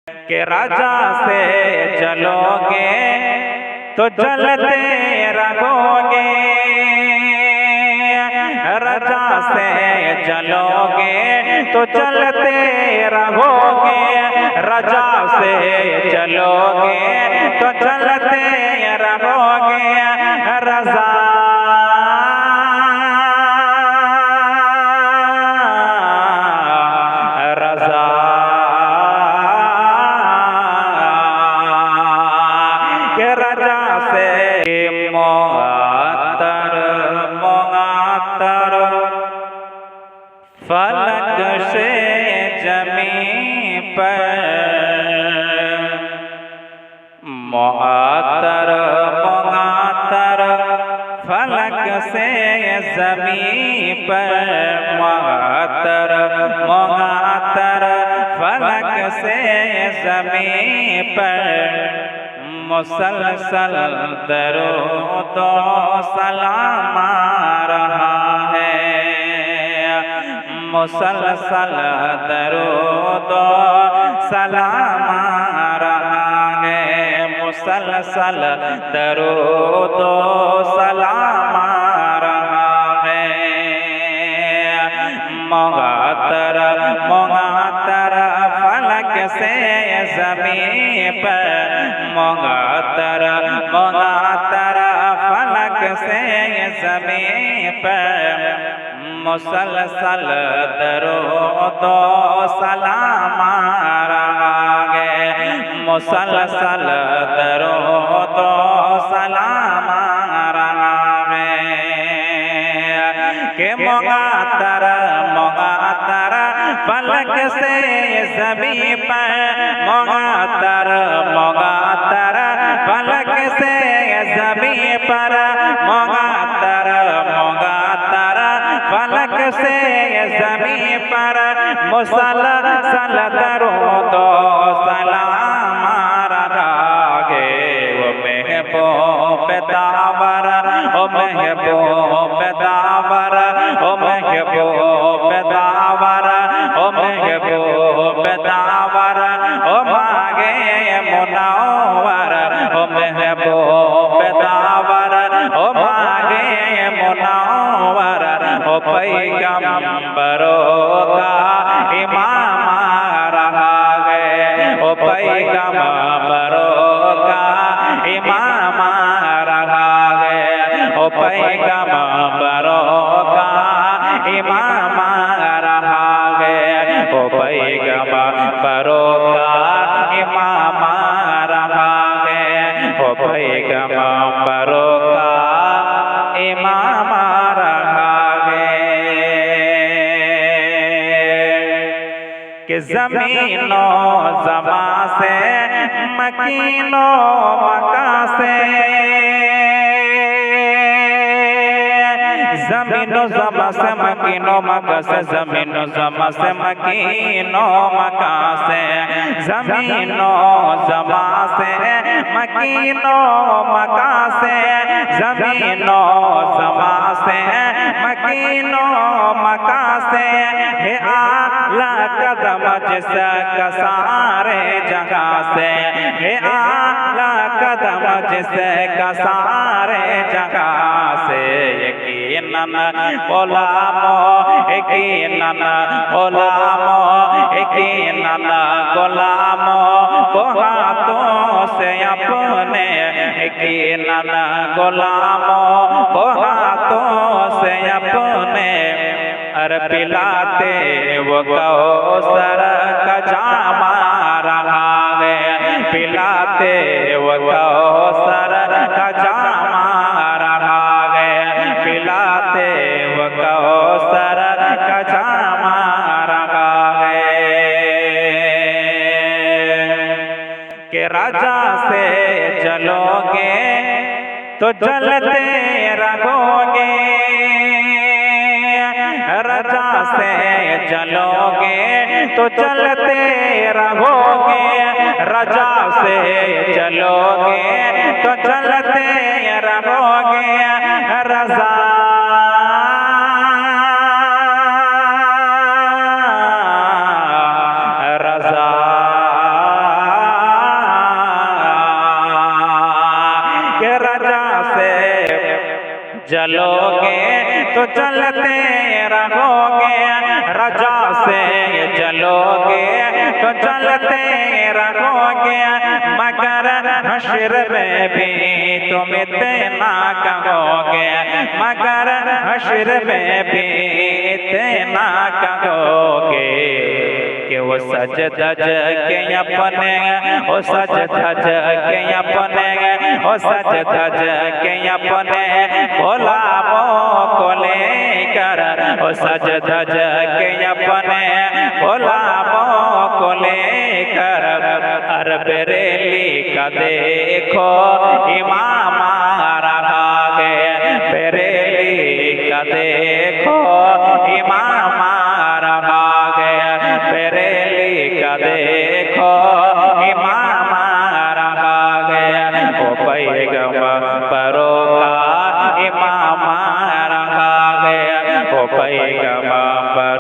कि राजा से चलोगे तो जलते रहोगे, राजा से चलोगे तो चलते रहोगे, राजा से चलोगे तो चलते रहोगे। रजा रजा के राजा से मोअत्तर मोअत्तर फलक से जमीन पर, मोअत्तर मोअत्तर फलक से जमीन पर, मोअत्तर मोअत्तर फलक से जमीन पर। मुसलसल दरूद व सलाम आ रहा है, मुसलसल दरूद व सलाम आ रहा है, मुसलसल दरूद व सलाम आ रहा है। मोअत्तर मोअत्तर फलक से ज़मीन पर, मोअत्तर मोअत्तर फलक से ज़मीन पर। मुसलसल दरूद व सलाम आ रहा है, मुसलसल दरूद व सलाम आ रहा है। कि मोअत्तर मोअत्तर फलक से ज़मीन पर, मोअत्तर मोअत्तर फलक से ज़मीन पर, मोअत्तर मोअत्तर फलक से ज़मीन पर। मुसलसल दरूद व सलाम आ रहा है। वो महबूब दावर, ओ महबूब दावर, ओ महबूब दावर, ओ महबूब दावर, ओ मांगे मुनव्वर, ओ महबूब दावर, ओ मांगे मुनव्वर, ओ पैगंबरों का इमाम आ रहा है, ओ पैगंबरों का इमाम आ रहा है, ओ पैगंबरों का इमाम आ रहा है, ओ पैगंबरों का इमाम आ रहा है, ओ पैगंबरों का इमाम आ रहा है। कि ज़मीनो ज़मा से मकीनो मका से, ज़मीनो ज़मा से मकीनो मका से, ज़मीनो ज़मा से मकीनो मका से, ज़मीनो ज़मा से मकीनो मका से, ज़मीनो ज़मा से मकीनो मका से। हे आला कदम जिसका सारे जगह से, हे आला कदम जिसका सारे जगह से। यकीनन गुलामो यकीनन गुलामो यकीनन गुलामो को हाथों से अपने, यकीनन गुलामो को हाथों से अपने। अर पिलाते वो कौसर का जाम आ रहा है, पिलाते वो कौसर का जाम आ रहा है, पिलाते वो कौसर का जाम आ रहा है। कि राजा से चलोगे तो जलते रहोगे, राजा से चलोगे तो चलते रहोगे, राजा से चलोगे तो चलते रहोगे। रजा रजा जलोगे तो जलते रहोगे, रजा से जलोगे तो जलते रहोगे, मगर हश्र में भी तुम इतना कहोगे, मगर हश्र में भी इतना कहोगे कि वो सज धज के अपने, वो सज धज के अपने, वो सज धज के अपने गुलामों को लेकर, वो सज धज के अपने गुलामों को लेकर, अर बरेली का देखो इमाम आ रहा है, बरेली का देखो इमाम आ रहा है, बरेली का देखो इमाम आ रहा है, वो पैगंबरों का इमाम आ रहा है, वो पैगंबर